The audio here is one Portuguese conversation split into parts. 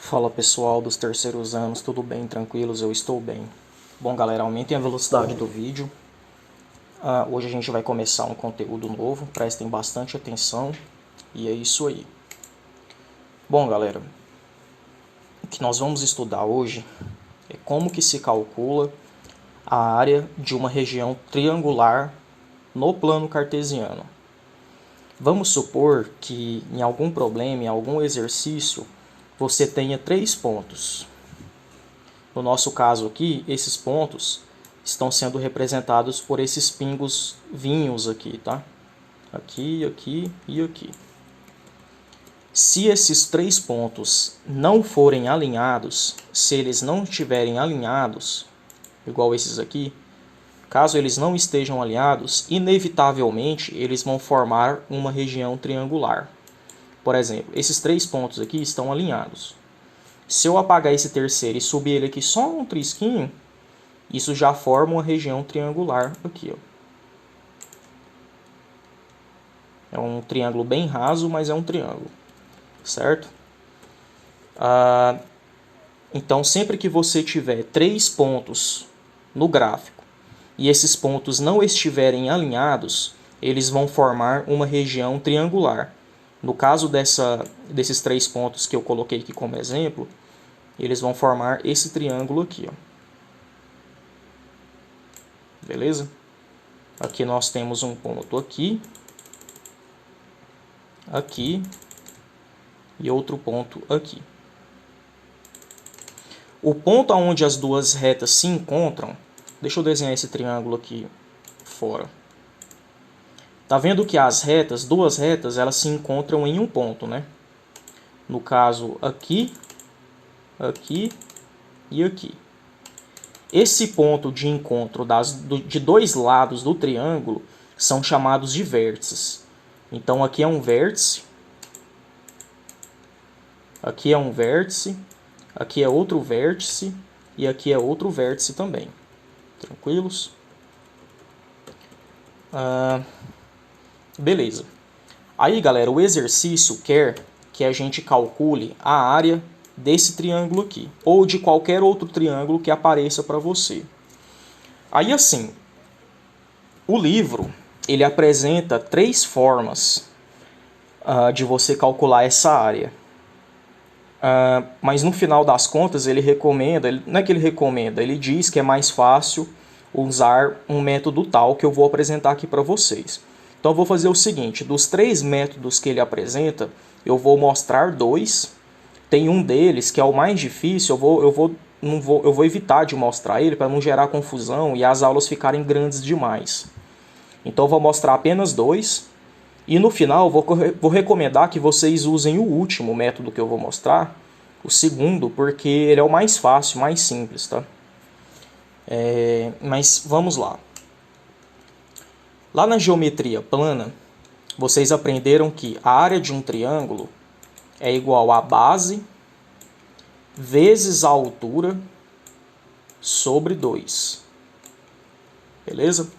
Fala pessoal dos terceiros anos, tudo bem? Tranquilos? Eu estou bem. Bom galera, aumentem a velocidade do vídeo. Hoje a gente vai começar um conteúdo novo, prestem bastante atenção. E é isso aí. Bom galera, o que nós vamos estudar hoje é como que se calcula a área de uma região triangular no plano cartesiano. Vamos supor que em algum problema, em algum exercício, você tenha 3 pontos. No nosso caso aqui, esses pontos estão sendo representados por esses pingos vinhos aqui, tá? Aqui, aqui e aqui. Se esses 3 pontos não forem alinhados, se eles não estiverem alinhados, igual esses aqui, caso eles não estejam alinhados, inevitavelmente eles vão formar uma região triangular. Por exemplo, esses 3 pontos aqui estão alinhados. Se eu apagar esse terceiro e subir ele aqui só um trisquinho, isso já forma uma região triangular aqui, ó. É um triângulo bem raso, mas é um triângulo, certo? Então, sempre que você tiver 3 pontos no gráfico e esses pontos não estiverem alinhados, eles vão formar uma região triangular. No caso desses 3 pontos que eu coloquei aqui como exemplo, eles vão formar esse triângulo aqui, ó. Beleza? Aqui nós temos um ponto aqui, aqui e outro ponto aqui. O ponto onde as duas retas se encontram, deixa eu desenhar esse triângulo aqui fora. Tá vendo que as retas, duas retas, elas se encontram em um ponto, né? No caso aqui, aqui e aqui. Esse ponto de encontro de dois lados do triângulo são chamados de vértices. Então aqui é um vértice, aqui é um vértice, aqui é outro vértice e aqui é outro vértice também. Tranquilos? Beleza. Aí galera, o exercício quer que a gente calcule a área desse triângulo aqui, ou de qualquer outro triângulo que apareça para você. Aí assim, o livro ele apresenta 3 formas de você calcular essa área. Mas no final das contas ele recomenda, não é que ele recomenda, ele diz que é mais fácil usar um método tal que eu vou apresentar aqui para vocês. Então eu vou fazer o seguinte, dos 3 métodos que ele apresenta, eu vou mostrar 2. Tem um deles que é o mais difícil, eu vou evitar de mostrar ele para não gerar confusão e as aulas ficarem grandes demais. Então eu vou mostrar apenas 2 e no final vou recomendar que vocês usem o último método que eu vou mostrar, o segundo, porque ele é o mais fácil, mais simples, tá? Mas vamos lá. Lá na geometria plana, vocês aprenderam que a área de um triângulo é igual a base vezes a altura sobre 2. Beleza?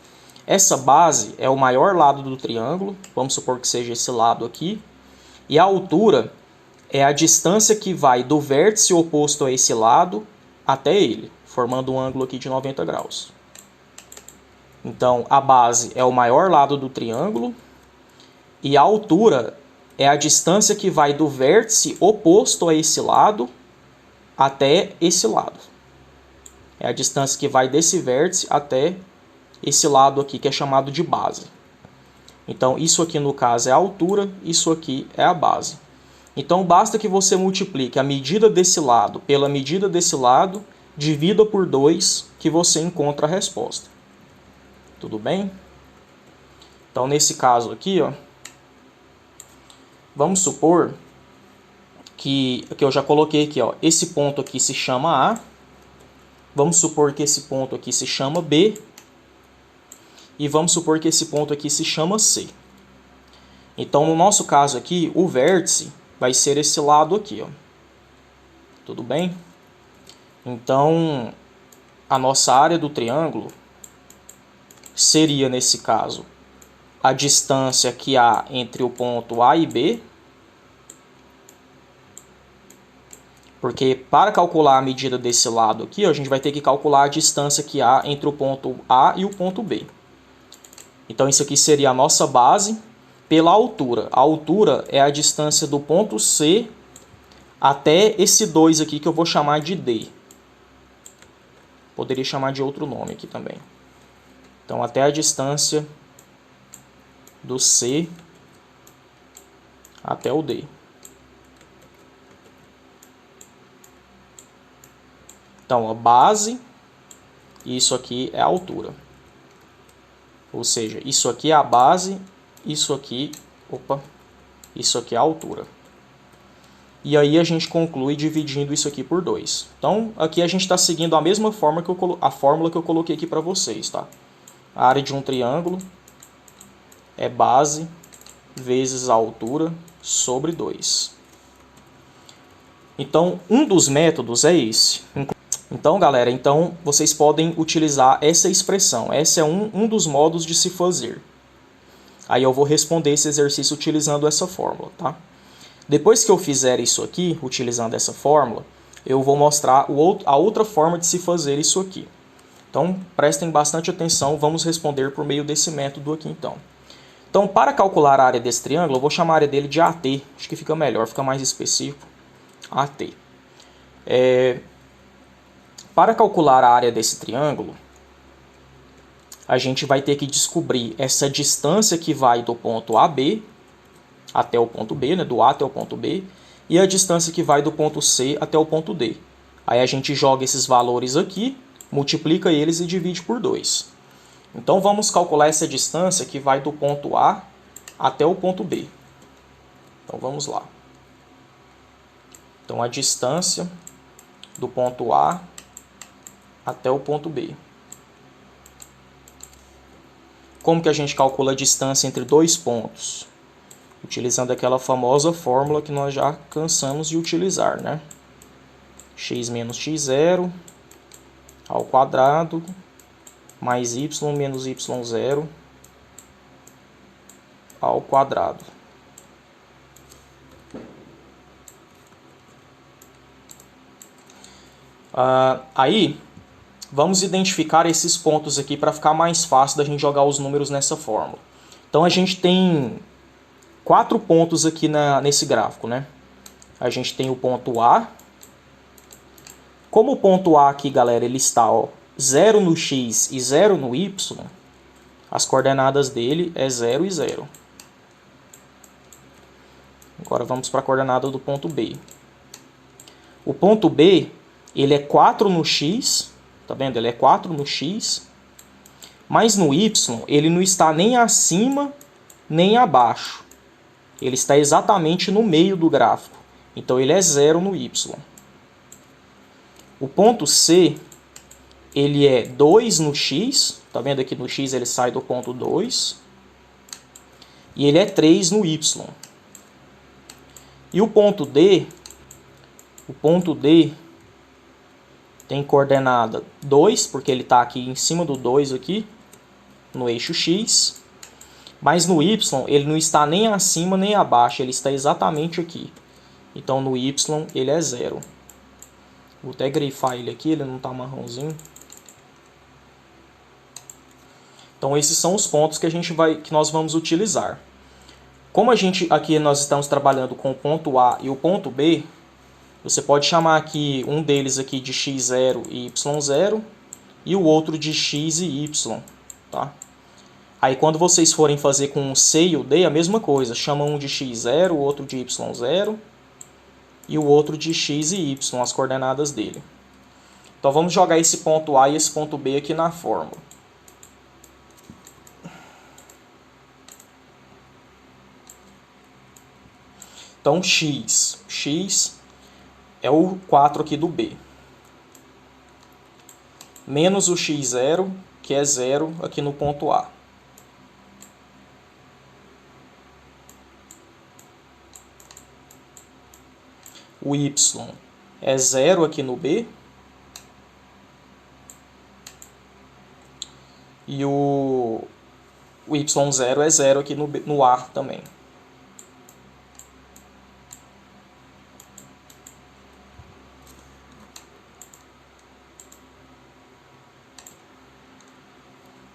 Essa base é o maior lado do triângulo, vamos supor que seja esse lado aqui, e a altura é a distância que vai do vértice oposto a esse lado até ele, formando um ângulo aqui de 90 graus. Então, a base é o maior lado do triângulo e a altura é a distância que vai do vértice oposto a esse lado até esse lado. É a distância que vai desse vértice até esse lado aqui, que é chamado de base. Então, isso aqui no caso é a altura, isso aqui é a base. Então, basta que você multiplique a medida desse lado pela medida desse lado, divida por 2, que você encontra a resposta. Tudo bem? Então, nesse caso aqui, ó, vamos supor que eu já coloquei aqui, ó, esse ponto aqui se chama A, vamos supor que esse ponto aqui se chama B, e vamos supor que esse ponto aqui se chama C. Então, no nosso caso aqui, o vértice vai ser esse lado aqui, ó. Tudo bem? Então, a nossa área do triângulo seria, nesse caso, a distância que há entre o ponto A e B Porque para calcular a medida desse lado aqui, a gente vai ter que calcular a distância que há entre o ponto A e o ponto B. Então isso aqui seria a nossa base pela altura. A altura é a distância do ponto C até esse 2 aqui que eu vou chamar de D. Poderia chamar de outro nome aqui também. Então até a distância do C até o D. Então a base, isso aqui é a altura. Ou seja, isso aqui é a base, isso aqui é a altura. E aí a gente conclui dividindo isso aqui por 2. Então aqui a gente está seguindo a mesma forma que a fórmula que eu coloquei aqui para vocês, tá? A área de um triângulo é base vezes a altura sobre 2. Então um dos métodos é esse. Então, galera, vocês podem utilizar essa expressão. Esse é um dos modos de se fazer. Aí eu vou responder esse exercício utilizando essa fórmula, tá? Depois que eu fizer isso aqui, utilizando essa fórmula, eu vou mostrar a outra forma de se fazer isso aqui. Então, prestem bastante atenção, vamos responder por meio desse método aqui, então. Então, para calcular a área desse triângulo, eu vou chamar a área dele de AT. Acho que fica melhor, fica mais específico. AT. Para calcular a área desse triângulo, a gente vai ter que descobrir essa distância que vai do ponto AB até o ponto B, né, do A até o ponto B, e a distância que vai do ponto C até o ponto D. Aí a gente joga esses valores aqui, multiplica eles e divide por 2. Então vamos calcular essa distância que vai do ponto A até o ponto B. Então vamos lá. Então a distância do ponto A até o ponto B. Como que a gente calcula a distância entre dois pontos? Utilizando aquela famosa fórmula que nós já cansamos de utilizar, né? X menos x0 ao quadrado mais y menos y0 ao quadrado. Aí, vamos identificar esses pontos aqui para ficar mais fácil da gente jogar os números nessa fórmula. Então a gente tem 4 pontos aqui nesse gráfico, né? A gente tem o ponto A. Como o ponto A aqui, galera, ele está 0 no x e 0 no y, as coordenadas dele é 0 e 0. Agora vamos para a coordenada do ponto B. O ponto B, ele é 4 no x, tá vendo? Ele é 4 no x, mas no y ele não está nem acima nem abaixo. Ele está exatamente no meio do gráfico. Então ele é 0 no y. O ponto C, ele é 2 no x, tá vendo aqui no x ele sai do ponto 2, e ele é 3 no y. E o ponto D tem coordenada 2, porque ele está aqui em cima do 2 aqui, no eixo x, mas no y ele não está nem acima nem abaixo, ele está exatamente aqui. Então no y ele é 0. Vou até grifar ele aqui, ele não está marronzinho. Então esses são os pontos que nós vamos utilizar. Como aqui nós estamos trabalhando com o ponto A e o ponto B, você pode chamar aqui um deles aqui de x0 e y0 e o outro de x e y, tá? Aí quando vocês forem fazer com o C e o D, a mesma coisa, chama um de x0, o outro de y0 e o outro de x e y, as coordenadas dele. Então vamos jogar esse ponto A e esse ponto B aqui na fórmula. Então x é o 4 aqui do B, menos o x0, que é 0 aqui no ponto A. O y é 0 aqui no B. E o y0 é 0 aqui no A também.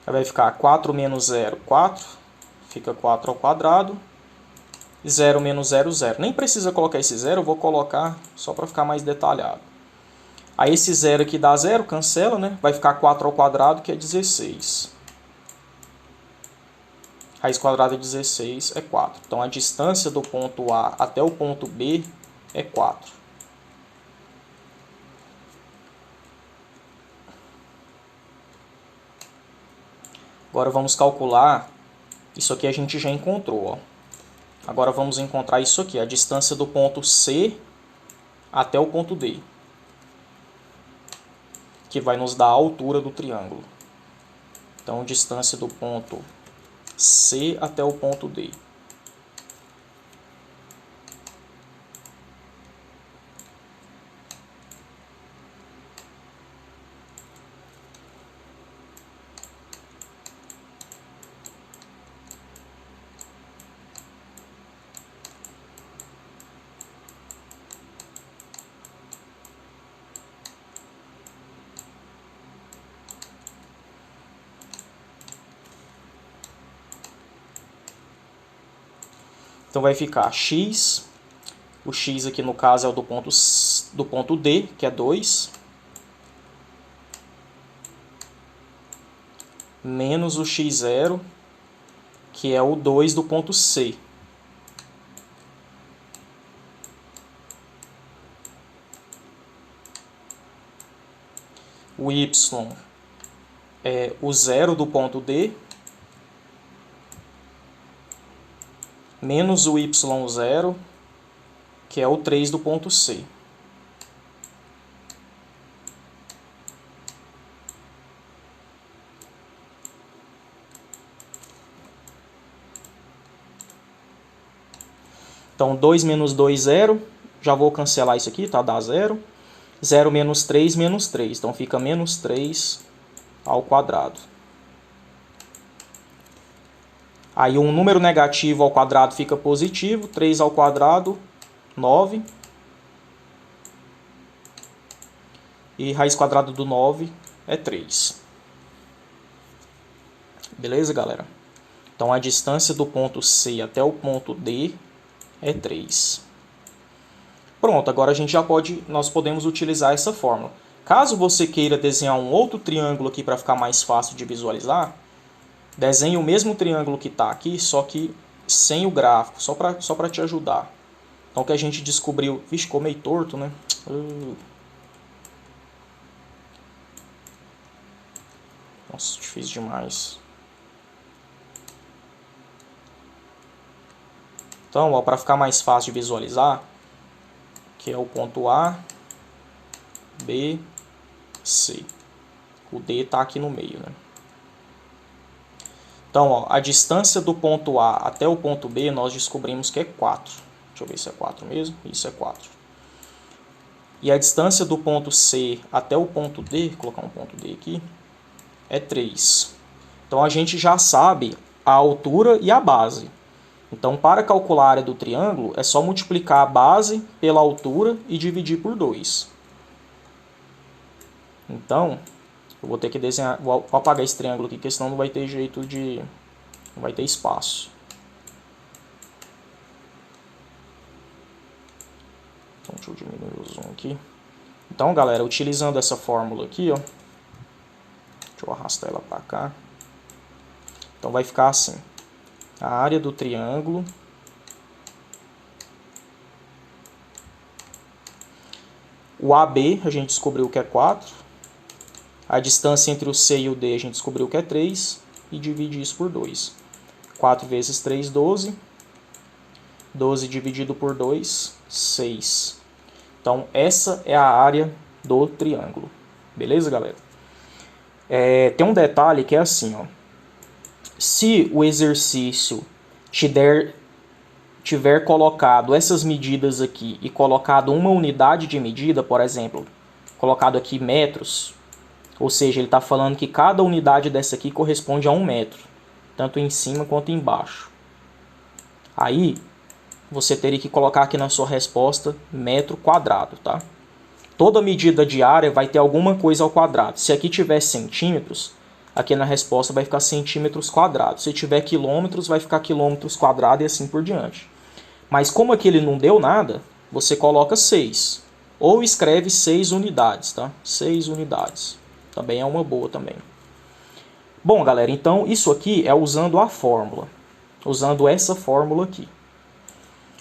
Aí vai ficar 4 menos 0, 4. Fica 4 ao quadrado. 0 menos 0, 0. Nem precisa colocar esse 0, eu vou colocar só para ficar mais detalhado. Aí esse 0 aqui dá 0, cancela, né? Vai ficar 4 ao quadrado, que é 16. Raiz quadrada de 16 é 4. Então a distância do ponto A até o ponto B é 4. Agora vamos calcular, isso aqui a gente já encontrou, ó. Agora vamos encontrar isso aqui, a distância do ponto C até o ponto D, que vai nos dar a altura do triângulo. Então, distância do ponto C até o ponto D. Então vai ficar x, o x aqui no caso é o do ponto D, que é 2, menos o x0, que é o 2 do ponto C. O y é o 0 do ponto D, menos o y0, que é o 3 do ponto C. Então, 2 menos 2, 0. Já vou cancelar isso aqui, tá? Dá 0. 0 menos 3, menos 3. Então, fica menos 3 ao quadrado. Aí, um número negativo ao quadrado fica positivo. 3 ao quadrado, 9. E raiz quadrada do 9 é 3. Beleza, galera? Então, a distância do ponto C até o ponto D é 3. Pronto, agora nós podemos utilizar essa fórmula. Caso você queira desenhar um outro triângulo aqui para ficar mais fácil de visualizar, desenhe o mesmo triângulo que está aqui, só que sem o gráfico, só para te ajudar. Então o que a gente descobriu... Vixe, ficou meio torto, né? Nossa, difícil demais. Então, para ficar mais fácil de visualizar, que é o ponto A, B, C. O D está aqui no meio, né? Então, ó, a distância do ponto A até o ponto B nós descobrimos que é 4. Deixa eu ver se é 4 mesmo. Isso é 4. E a distância do ponto C até o ponto D, vou colocar um ponto D aqui, é 3. Então, a gente já sabe a altura e a base. Então, para calcular a área do triângulo, é só multiplicar a base pela altura e dividir por 2. Então, eu vou ter que desenhar... Vou apagar esse triângulo aqui, porque senão não vai ter jeito de... Não vai ter espaço. Então, deixa eu diminuir o zoom aqui. Então, galera, utilizando essa fórmula aqui, ó. Deixa eu arrastar ela para cá. Então, vai ficar assim. A área do triângulo o AB a gente descobriu que é 4. A distância entre o C e o D a gente descobriu que é 3. E divide isso por 2. 4 vezes 3, 12. 12 dividido por 2, 6. Então, essa é a área do triângulo. Beleza, galera? Tem um detalhe que é assim, ó. Se o exercício tiver colocado essas medidas aqui e colocado uma unidade de medida, por exemplo, colocado aqui metros, ou seja, ele está falando que cada unidade dessa aqui corresponde a 1 metro, tanto em cima quanto embaixo. Aí, você teria que colocar aqui na sua resposta metro quadrado, tá? Toda medida de área vai ter alguma coisa ao quadrado. Se aqui tiver centímetros, aqui na resposta vai ficar centímetros quadrados. Se tiver quilômetros, vai ficar quilômetros quadrados e assim por diante. Mas como aqui ele não deu nada, você coloca 6. Ou escreve 6 unidades, tá? 6 unidades. Também é uma boa também. Bom, galera, então isso aqui é usando a fórmula. Usando essa fórmula aqui.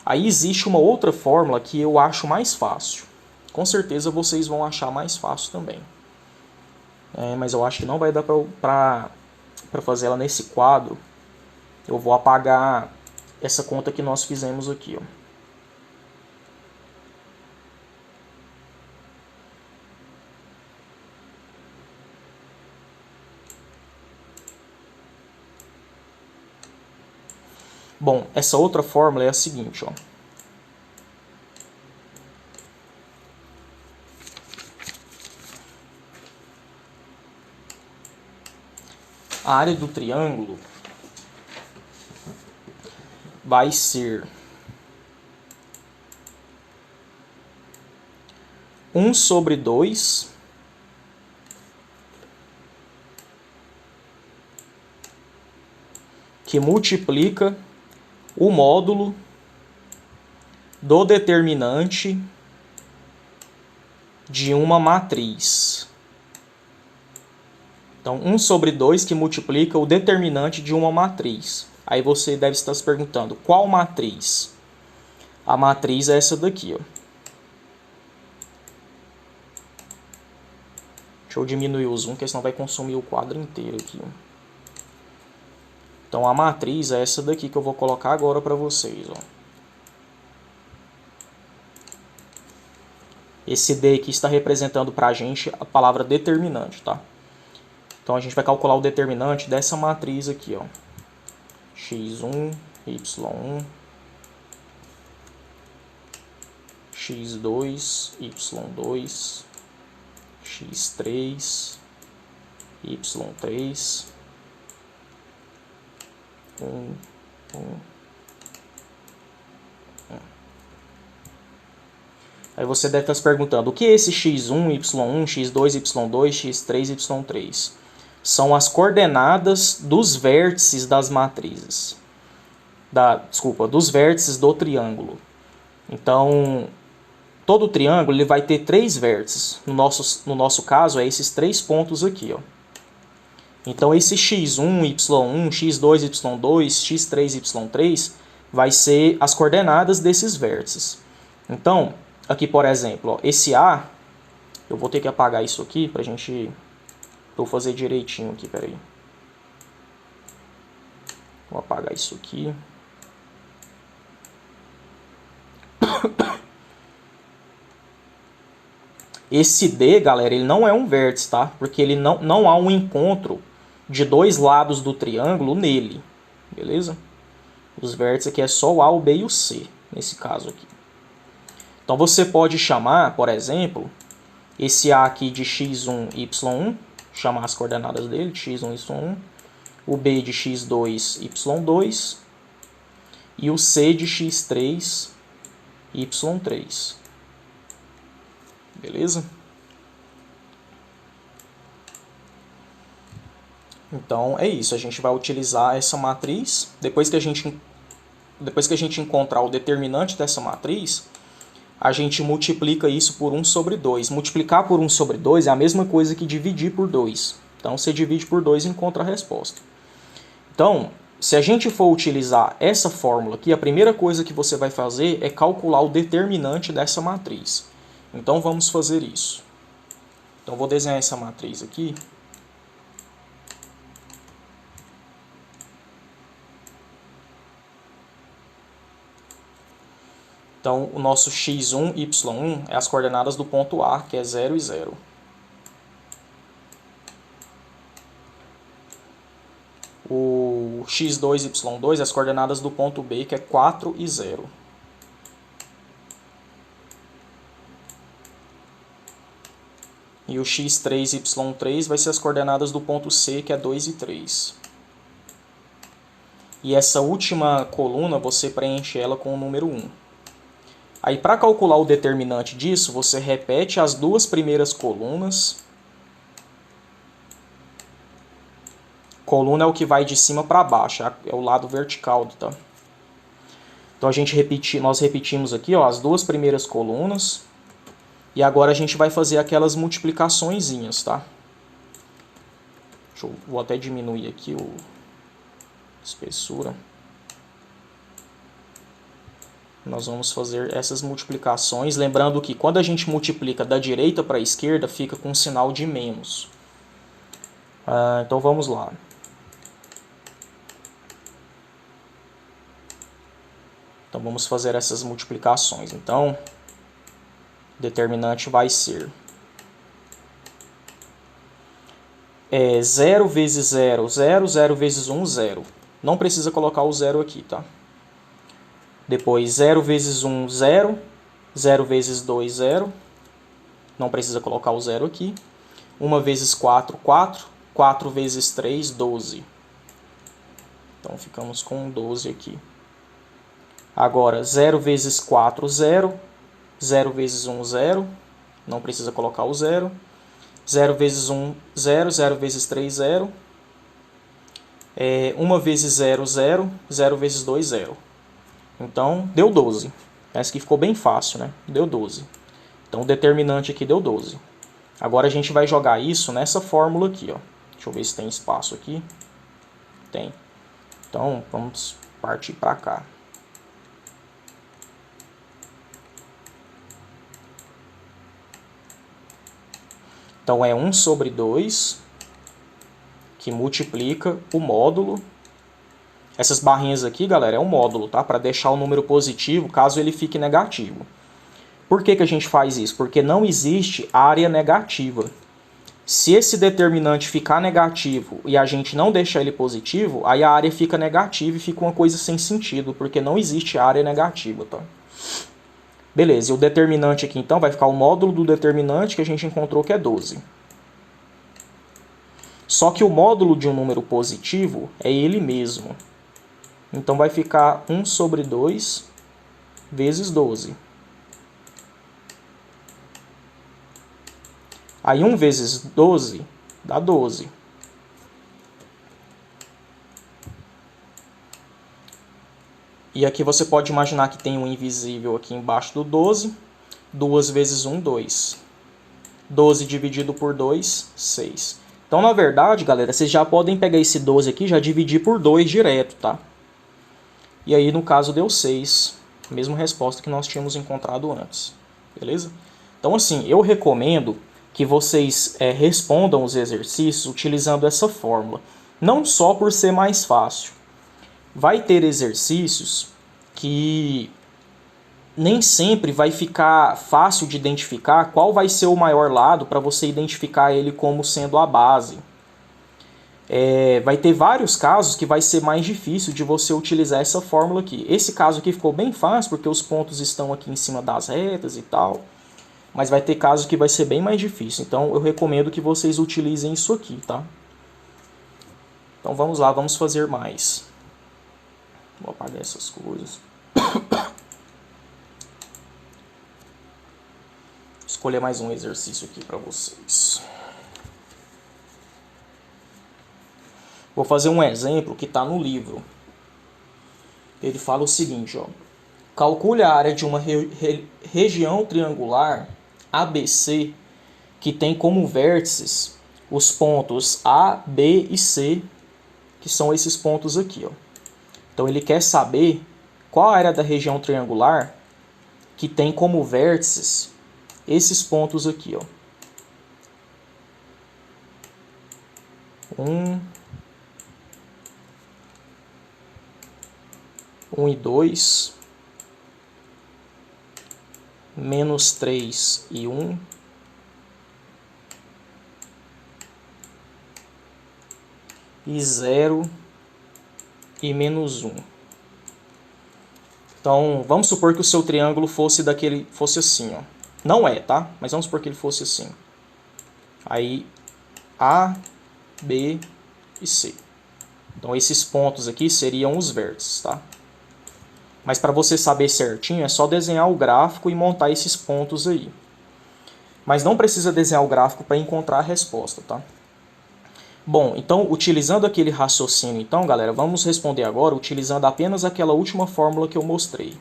Aí existe uma outra fórmula que eu acho mais fácil. Com certeza vocês vão achar mais fácil também. Mas eu acho que não vai dar para fazer ela nesse quadro. Eu vou apagar essa conta que nós fizemos aqui, ó. Bom, essa outra fórmula é a seguinte, ó. A área do triângulo vai ser 1 sobre 2 que multiplica o módulo do determinante de uma matriz. Então, 1 sobre 2 que multiplica o determinante de uma matriz. Aí você deve estar se perguntando, qual matriz? A matriz é essa daqui, ó. Deixa eu diminuir o zoom, porque senão vai consumir o quadro inteiro aqui, ó. Então, a matriz é essa daqui que eu vou colocar agora para vocês, ó. Esse D aqui está representando para a gente a palavra determinante, tá? Então, a gente vai calcular o determinante dessa matriz aqui, ó. x1, y1, x2, y2, x3, y3, 1. Aí você deve estar se perguntando, o que é esse x1, y1, x2, y2, x3, y3? São as coordenadas dos vértices das matrizes. Dos vértices do triângulo. Então, todo triângulo ele vai ter 3 vértices. No nosso caso, é esses 3 pontos aqui, ó. Então, esse x1, y1, x2, y2, x3, y3 vai ser as coordenadas desses vértices. Então, aqui, por exemplo, ó, esse A, eu vou ter que apagar isso aqui para a gente... Vou fazer direitinho aqui, peraí. Vou apagar isso aqui. Esse D, galera, ele não é um vértice, tá? Porque ele não há um encontro de dois lados do triângulo nele, beleza? Os vértices aqui é só o A, o B e o C, nesse caso aqui. Então você pode chamar, por exemplo, esse A aqui de x1, y1, chamar as coordenadas dele, de x1, y1, o B de x2, y2 e o C de x3, y3. Beleza? Então é isso, a gente vai utilizar essa matriz. Depois que a gente encontrar o determinante dessa matriz, a gente multiplica isso por 1 sobre 2. Multiplicar por 1 sobre 2 é a mesma coisa que dividir por 2. Então você divide por 2 e encontra a resposta. Então, se a gente for utilizar essa fórmula aqui, a primeira coisa que você vai fazer é calcular o determinante dessa matriz. Então vamos fazer isso. Então vou desenhar essa matriz aqui. Então o nosso x1, y1 é as coordenadas do ponto A, que é 0 e 0. O x2, y2 é as coordenadas do ponto B, que é 4 e 0. E o x3, y3 vai ser as coordenadas do ponto C, que é 2 e 3. E essa última coluna você preenche ela com o número 1. Aí para calcular o determinante disso, você repete as duas primeiras colunas Coluna é o que vai de cima para baixo, é o lado vertical, tá? Então nós repetimos aqui, ó, as duas primeiras colunas. E agora a gente vai fazer aquelas multiplicaçõezinhas, tá? Vou até diminuir aqui a espessura. Nós vamos fazer essas multiplicações, lembrando que quando a gente multiplica da direita para a esquerda, fica com um sinal de menos. Então vamos lá. Então vamos fazer essas multiplicações. Então, o determinante vai ser 0 vezes 0, 0, 0 vezes 1, 0. Não precisa colocar o 0 aqui, tá? Depois 0 vezes 1, 0. 0 vezes 2, 0. Não precisa colocar o 0 aqui. 1 vezes 4, 4. 4 vezes 3, 12. Então ficamos com 12 aqui. Agora 0 vezes 4, 0. 0 vezes 1, 0. Não precisa colocar o 0. 0 vezes 1, 0. 0 vezes 3, 0. 1 vezes 0, 0. 0 vezes 2, 0. Então, deu 12. Essa aqui ficou bem fácil, né? Deu 12. Então, o determinante aqui deu 12. Agora, a gente vai jogar isso nessa fórmula aqui, ó. Deixa eu ver se tem espaço aqui. Tem. Então, vamos partir para cá. Então, é 1 sobre 2, que multiplica o módulo. Essas barrinhas aqui, galera, é um módulo, tá? Para deixar o número positivo caso ele fique negativo. Por que a gente faz isso? Porque não existe área negativa. Se esse determinante ficar negativo e a gente não deixar ele positivo, aí a área fica negativa e fica uma coisa sem sentido, porque não existe área negativa, tá? Beleza, e o determinante aqui então vai ficar o módulo do determinante que a gente encontrou que é 12. Só que o módulo de um número positivo é ele mesmo. Então vai ficar 1 sobre 2 vezes 12. Aí 1 vezes 12 dá 12. E aqui você pode imaginar que tem um invisível aqui embaixo do 12. 2 vezes 1, 2. 12 dividido por 2, 6. Então, na verdade, galera, vocês já podem pegar esse 12 aqui e já dividir por 2 direto, tá? E aí, no caso, deu 6. A mesma resposta que nós tínhamos encontrado antes. Beleza? Então, assim, eu recomendo que vocês respondam os exercícios utilizando essa fórmula. Não só por ser mais fácil. Vai ter exercícios que nem sempre vai ficar fácil de identificar qual vai ser o maior lado para você identificar ele como sendo a base. Vai ter vários casos que vai ser mais difícil de você utilizar essa fórmula aqui. Esse caso aqui ficou bem fácil porque os pontos estão aqui em cima das retas e tal. Mas vai ter casos que vai ser bem mais difícil. Então eu recomendo que vocês utilizem isso aqui, tá? Então vamos lá, vamos fazer mais. Vou apagar essas coisas. Escolher mais um exercício aqui para vocês. Vou fazer um exemplo que está no livro. Ele fala o seguinte, ó. Calcule a área de uma região triangular ABC que tem como vértices os pontos A, B e C, que são esses pontos aqui, ó. Então ele quer saber qual a área da região triangular que tem como vértices esses pontos aqui, ó. 1 e 2, menos 3 e 1, e 0 e menos 1. Então, vamos supor que o seu triângulo fosse assim, ó. Não é, tá? Mas vamos supor que ele fosse assim. Aí, A, B e C. Então, esses pontos aqui seriam os vértices, tá? Mas para você saber certinho, é só desenhar o gráfico e montar esses pontos aí. Mas não precisa desenhar o gráfico para encontrar a resposta, tá? Bom, então, utilizando aquele raciocínio, então, galera, vamos responder agora utilizando apenas aquela última fórmula que eu mostrei.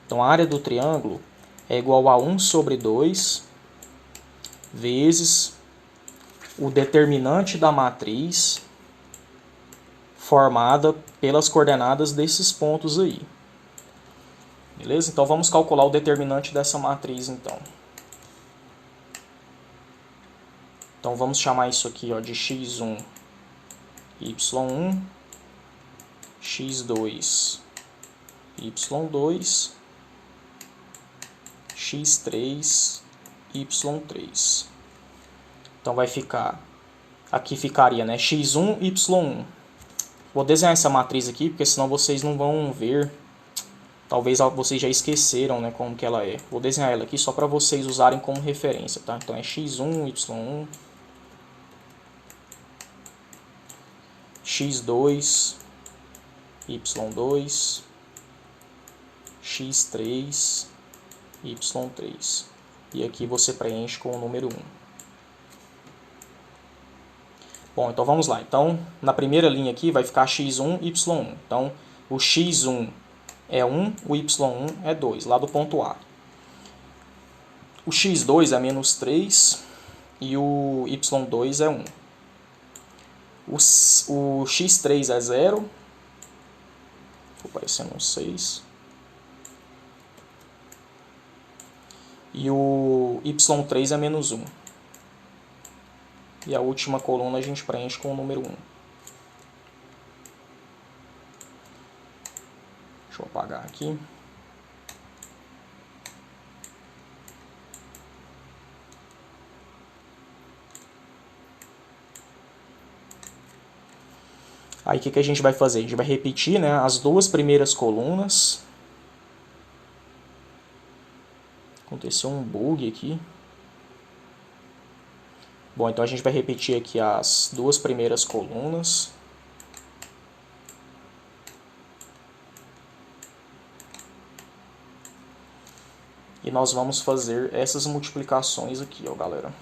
Então, a área do triângulo é igual a 1 sobre 2 vezes o determinante da matriz formada pelas coordenadas desses pontos aí. Beleza? Então, vamos calcular o determinante dessa matriz, então. Então, vamos chamar isso aqui, ó, de x1, y1, x2, y2, x3, y3. Então, vai ficar... Aqui ficaria, né, x1, y1. Vou desenhar essa matriz aqui, porque senão vocês não vão ver. Talvez vocês já esqueceram, né, como que ela é. Vou desenhar ela aqui só para vocês usarem como referência, tá? Então, é x1, y1, x2, y2, x3, y3. E aqui você preenche com o número 1. Bom, então vamos lá. Então, na primeira linha aqui vai ficar x1, y1. Então, o x1 é 1, o y1 é 2, lá do ponto A. O x2 é menos 3 e o y2 é 1. O x3 é 0. Ficou parecendo um 6. E o y3 é menos 1. E a última coluna a gente preenche com o número 1. Deixa eu apagar aqui. Aí o que a gente vai fazer? A gente vai repetir, né, as duas primeiras colunas. Aconteceu um bug aqui. Bom, então a gente vai repetir aqui as duas primeiras colunas. E nós vamos fazer essas multiplicações aqui, ó, galera.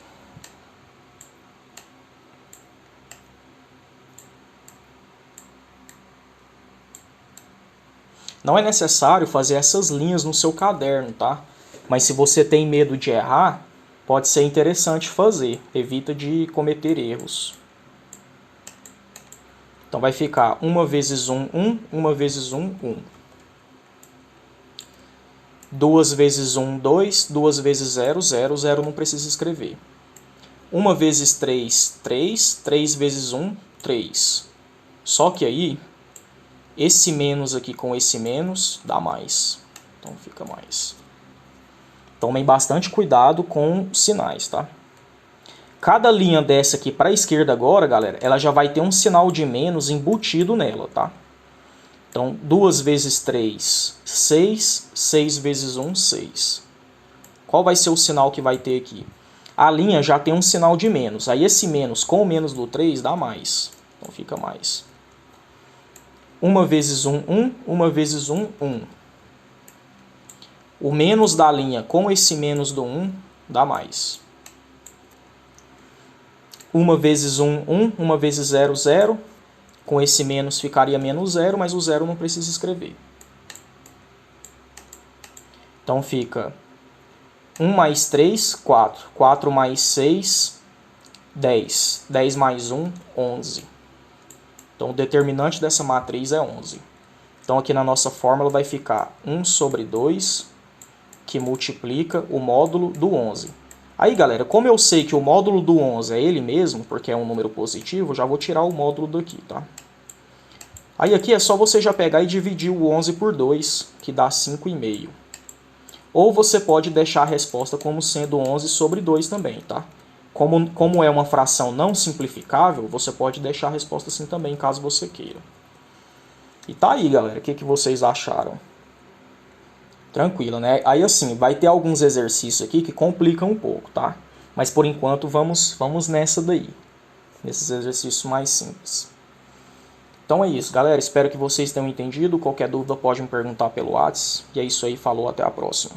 Não é necessário fazer essas linhas no seu caderno, tá? Mas se você tem medo de errar, pode ser interessante fazer. Evita de cometer erros. Então vai ficar 1 vezes 1, 1. 1 vezes 1, 1. 2 vezes 1, 2. 2 vezes 0, 0. 0 não precisa escrever. 1 vezes 3, 3. 3 vezes 1, 3. Só que aí, esse menos aqui com esse menos dá mais. Então fica mais. Tomem bastante cuidado com sinais, tá? Cada linha dessa aqui para a esquerda agora, galera, ela já vai ter um sinal de menos embutido nela, tá? Então, 2 vezes 3, 6. 6 vezes 1, 6. Qual vai ser o sinal que vai ter aqui? A linha já tem um sinal de menos. Aí esse menos com o menos do 3 dá mais. Então fica mais. 1 vezes 1, 1. 1 vezes 1, 1. O menos da linha com esse menos do 1 dá mais. 1 vezes 1, 1. 1 vezes 0, 0. Com esse menos ficaria menos 0, mas o 0 não precisa escrever. Então fica 1 mais 3, 4. 4 mais 6, 10. 10 mais 1, 11. Então o determinante dessa matriz é 11. Então aqui na nossa fórmula vai ficar 1 sobre 2, que multiplica o módulo do 11. Aí, galera, como eu sei que o módulo do 11 é ele mesmo, porque é um número positivo, já vou tirar o módulo daqui, tá? Aí aqui é só você já pegar e dividir o 11 por 2, que dá 5,5. Ou você pode deixar a resposta como sendo 11 sobre 2 também, tá? Como é uma fração não simplificável, você pode deixar a resposta assim também, caso você queira. E tá aí, galera, o que vocês acharam? Tranquilo, né? Aí assim, vai ter alguns exercícios aqui que complicam um pouco, tá? Mas por enquanto vamos nessa daí. Nesses exercícios mais simples. Então é isso, galera. Espero que vocês tenham entendido. Qualquer dúvida pode me perguntar pelo WhatsApp. E é isso aí, falou, até a próxima.